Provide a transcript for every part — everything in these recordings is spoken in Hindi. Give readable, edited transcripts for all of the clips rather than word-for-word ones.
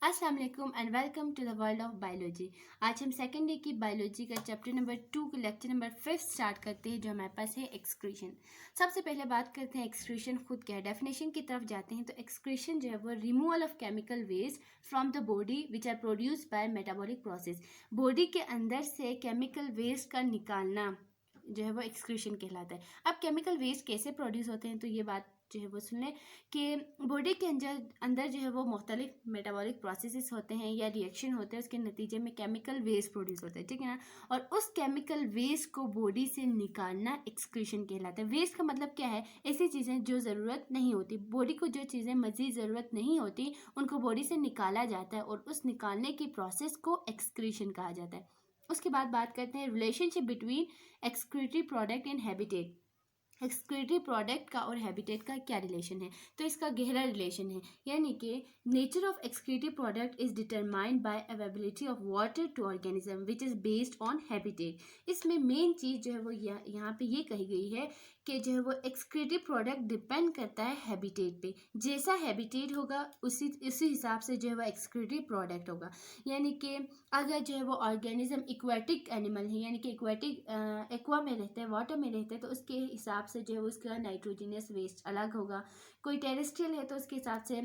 अस्सलाम वालेकुम and welcome to the world of biology. आज हम सेकेंड डे की बायोलॉजी का चैप्टर नंबर 2 का लेक्चर नंबर 5 स्टार्ट करते हैं, जो हमारे पास है एक्सक्रीशन। सबसे पहले बात करते हैं एक्सक्रीशन खुद क्या है। डेफिनेशन की तरफ जाते हैं तो एक्सक्रीशन जो है वो removal of chemical waste from the body which are produce by metabolic process. Body के अंदर से केमिकल वेस्ट का निकालना जो है वो एक्सक्रीशन कहलाता है। अब केमिकल वेस्ट कैसे प्रोड्यूस होते हैं, तो ये बात जो है वो सुन लें कि बॉडी के अंदर जो है वो मुख्तलिफ मेटाबॉलिक प्रोसेसेस होते हैं या रिएक्शन होते हैं, उसके नतीजे में केमिकल वेस्ट प्रोड्यूस होता है, ठीक है ना। और उस केमिकल वेस्ट को बॉडी से निकालना एक्सक्रीशन कहलाता है। वेस्ट का मतलब क्या है? ऐसी चीज़ें जो ज़रूरत नहीं होती, बॉडी को जो चीज़ें मज़ीद ज़रूरत नहीं होती उनको बॉडी से निकाला जाता है और उस निकालने की प्रोसेस को एक्सक्रीशन कहा जाता है। उसके बाद बात करते हैं relationship between excretory product and habitat. Excretory product का और हैबिटेट का क्या रिलेशन है? तो इसका गहरा रिलेशन है, यानी कि nature of excretory product is determined by availability of water to organism which is based on habitat. इसमें मेन चीज़ जो है वो यहाँ पे ये कही गई है कि जो है वो एक्सक्रीटरी प्रोडक्ट डिपेंड करता है हैबिटेट पे। जैसा हैबिटेट होगा उसी हिसाब से जो है वो एक्सक्रीटरी प्रोडक्ट होगा। यानी कि अगर जो है वो ऑर्गेनिज्म इक्वेटिक एनिमल है, यानी कि इक्वेटिक एक्वा में रहते हैं, वाटर में रहते हैं, तो उसके हिसाब से जो है उसका नाइट्रोजनियस वेस्ट अलग होगा। कोई टेरेस्ट्रियल है तो उसके हिसाब से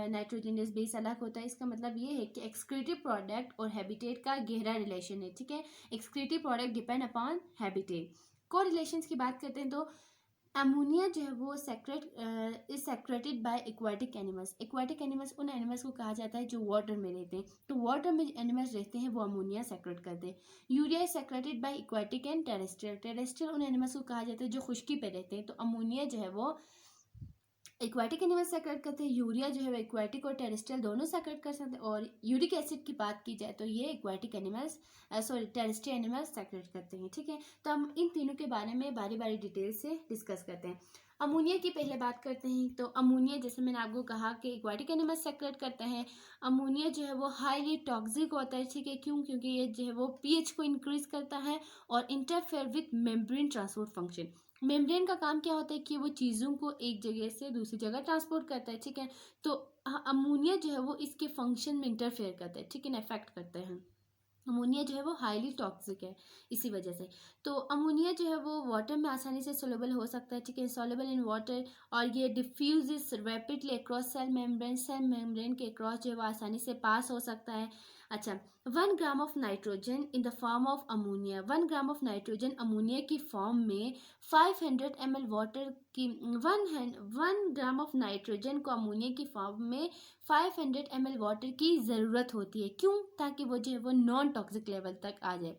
नाइट्रोजनियस वेस्ट अलग होता है। इसका मतलब ये है कि एक्सक्रीटिव प्रोडक्ट और हैबिटेट का गहरा रिलेशन है, ठीक है। Excretive product depend upon habitat. को रिलेशंस की बात करते हैं तो अमोनिया जो है वो secreted by aquatic animals. Aquatic animals उन एनिमल्स को कहा जाता है जो वाटर में रहते हैं, तो वाटर में एनिमल्स रहते हैं वो अमोनिया सेक्रेट करते हैं। Urea is secreted by aquatic and terrestrial. Terrestrial उन एनिमल्स को कहा जाता है जो खुश्की पे रहते हैं, तो अमोनिया जो है वो एक्वाटिक एनिमल सेक्रेट करते हैं। यूरिया जो है एक्वाटिक और टेरेस्ट्रियल दोनों सेक्रेट कर सकते हैं। और यूरिक एसिड की बात की जाए तो ये aquatic animals terrestrial animals secrete करते हैं, ठीक है। तो हम इन तीनों के बारे में बारी बारी डिटेल से डिस्कस करते हैं। अमोनिया की पहले बात करते हैं तो अमोनिया, जैसे मैंने आपको कहा कि एक्वाटिक एनिमल सेक्रेट करते हैं। अमोनिया जो है वो हाईली टॉक्सिक होता है, ठीक है। क्यों? क्योंकि ये जो है वो पीएच को इंक्रीज करता है और interfere with membrane transport function. Membrane का काम क्या होता है कि वो चीज़ों को एक जगह से दूसरी जगह ट्रांसपोर्ट करता है, ठीक है। तो अमोनिया जो है वो इसके फंक्शन में इंटरफेयर करता है, ठीक है ना, इफेक्ट करता है। अमोनिया जो है वो हाईली टॉक्सिक है इसी वजह से। तो अमोनिया जो है वो वाटर में आसानी से सोलेबल हो सकता है, ठीक है, सोलेबल इन वाटर। और ये diffuse rapidly across cell membrane के अक्रॉस जो है वो आसानी से पास हो सकता है। अच्छा, 1 gram of nitrogen in the form of ammonia, 1 gram of nitrogen ammonia की फॉर्म में 500 ml वाटर की 1 ग्राम ऑफ नाइट्रोजन को अमोनिया की फॉर्म में 500 ml वाटर की ज़रूरत होती है। क्यों? ताकि वो जो है वो नॉन टॉक्सिक लेवल तक आ जाए।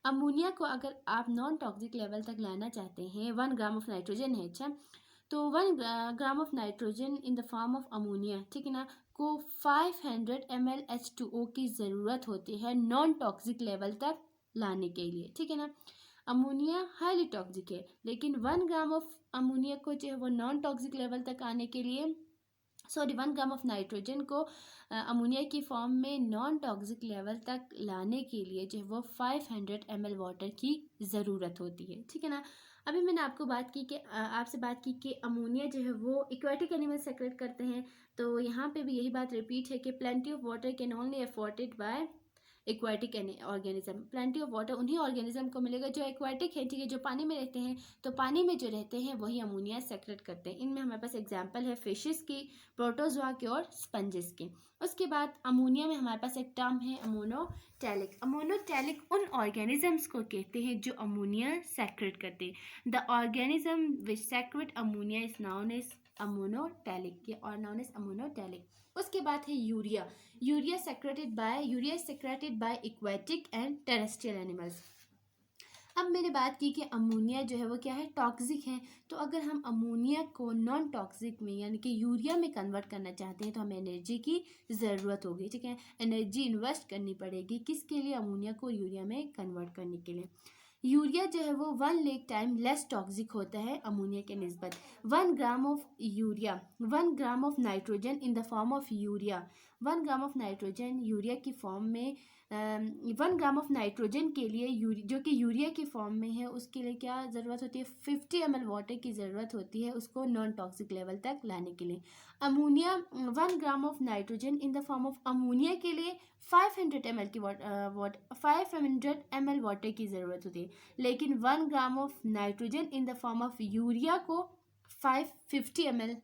अमोनिया को अगर आप नॉन टॉक्सिक लेवल तक लाना चाहते हैं, 1 ग्राम ऑफ नाइट्रोजन है, अच्छा, तो 1 gram of nitrogen in the form of ammonia, ठीक है ना, को 500 ml H2O की ज़रूरत होती है नॉन टॉक्सिक लेवल तक लाने के लिए, ठीक है ना। अमोनिया हाईली टॉक्सिक है, लेकिन 1 ग्राम ऑफ अमोनिया को जो है वो नॉन टॉक्सिक लेवल तक आने के लिए 1 ग्राम ऑफ नाइट्रोजन को अमोनिया की फॉर्म में नॉन टॉक्सिक लेवल तक लाने के लिए जो है वो 500 ml वाटर की ज़रूरत होती है, ठीक है ना। अभी मैंने आपको आपसे बात की कि अमोनिया जो है वो एक्वाटिक एनिमल सेक्रेट करते हैं, तो यहाँ पे भी यही बात रिपीट है कि plenty of water can only afforded by aquatic organism. Plenty of water उन्हीं ऑर्गेनिज्म को मिलेगा जो एक्वाटिक है, ठीक है, जो पानी में रहते हैं। तो पानी में जो रहते हैं वही अमोनिया सेक्रेट करते हैं। इनमें हमारे पास एग्जांपल है फिशेस की, प्रोटोजोआ के और स्पंजेस के। उसके बाद अमोनिया में हमारे पास एक टर्म है अमोनोटैलिक। अमोनोटैलिक उन ऑर्गेनिजम्स को कहते हैं जो अमोनिया सेक्रेट करते हैं। The organism which secrete ammonia is known as ammonotelic और नोन एज अमोनोटैलिक। उसके बाद है urea. Urea secreted by aquatic and terrestrial animals. अब मैंने बात की कि अमोनिया जो है वो क्या है, टॉक्सिक है। तो अगर हम अमोनिया को नॉन टॉक्सिक में यानी कि यूरिया में कन्वर्ट करना चाहते हैं तो हमें एनर्जी की ज़रूरत होगी, ठीक है। एनर्जी इन्वेस्ट करनी पड़ेगी किसके लिए? अमोनिया को यूरिया में कन्वर्ट करने के लिए। यूरिया जो है वो 1 लाख टाइम लेस टॉक्सिक होता है अमोनिया के निस्बत। 1 gram of urea, 1 gram of nitrogen in the form of urea, 1 gram of nitrogen urea की फॉर्म में 1 ग्राम ऑफ नाइट्रोजन के लिए जो कि यूरिया की फॉर्म में है, उसके लिए क्या ज़रूरत होती है? 50 ml वाटर की ज़रूरत होती है उसको नॉन टॉक्सिक लेवल तक लाने के लिए। Ammonia 1 gram of nitrogen in the form of ammonia के लिए 500 ml की 500 ml वाटर की ज़रूरत होती है, लेकिन 1 gram of nitrogen in the form of urea को 550 ml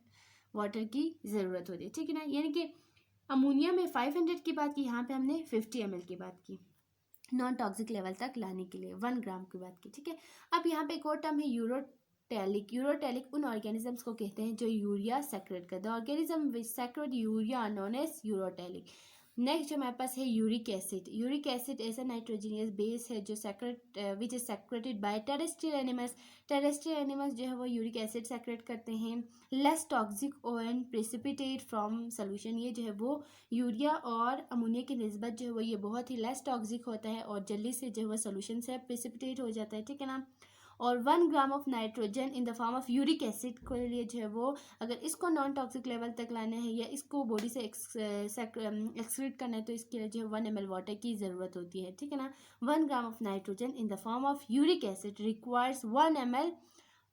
वाटर की ज़रूरत होती है, ठीक है ना। यानी कि अमोनिया में 500 की बात की, यहाँ पे हमने 50 ml की बात की नॉन टॉक्सिक लेवल तक लाने के लिए 1 ग्राम की बात की, ठीक है। अब यहाँ पे एक और टर्म है यूरोटैलिक। यूरोटैलिक उन ऑर्गेनिजम्स को कहते हैं जो यूरिया सेक्रेट करते हैं। Organism which secrete urea known as ureotelic. Next जो हमारे पास है यूरिक एसिड। यूरिक एसिड ऐसा नाइट्रोजनियस बेस है जो which is secreted by terrestrial animals. Terrestrial animals जो है वो यूरिक एसिड सेक्रेट करते हैं। Less toxic and precipitate from solution. ये जो है वो यूरिया और अमोनिया की निस्बत जो है वो ये बहुत ही लेस टॉक्सिक होता है और जल्दी से जो है वो सोल्यूशन से प्रेसिपिटेट हो जाता है, ठीक है ना। और 1 gram of nitrogen in the form of uric acid के लिए जो है वो अगर इसको नॉन टॉक्सिक लेवल तक लाना है या इसको बॉडी से एक्सक्रीट करना है तो इसके लिए जो है 1 ml वाटर की ज़रूरत होती है, ठीक है ना। 1 gram of nitrogen in the form of uric acid requires 1 ml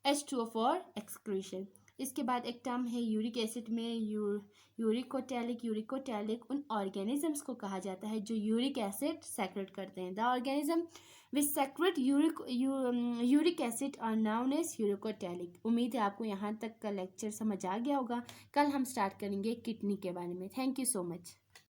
H2O for excretion. इसके बाद एक टर्म है यूरिक एसिड में यूरिकोटैलिक। यूरिकोटैलिक उन ऑर्गेनिजम्स को कहा जाता है जो यूरिक एसिड सेक्रेट करते हैं। The organism which secrete uric acid are known as uricotelic. उम्मीद है आपको यहाँ तक का लेक्चर समझ आ गया होगा। कल हम स्टार्ट करेंगे किडनी के बारे में। Thank you so much.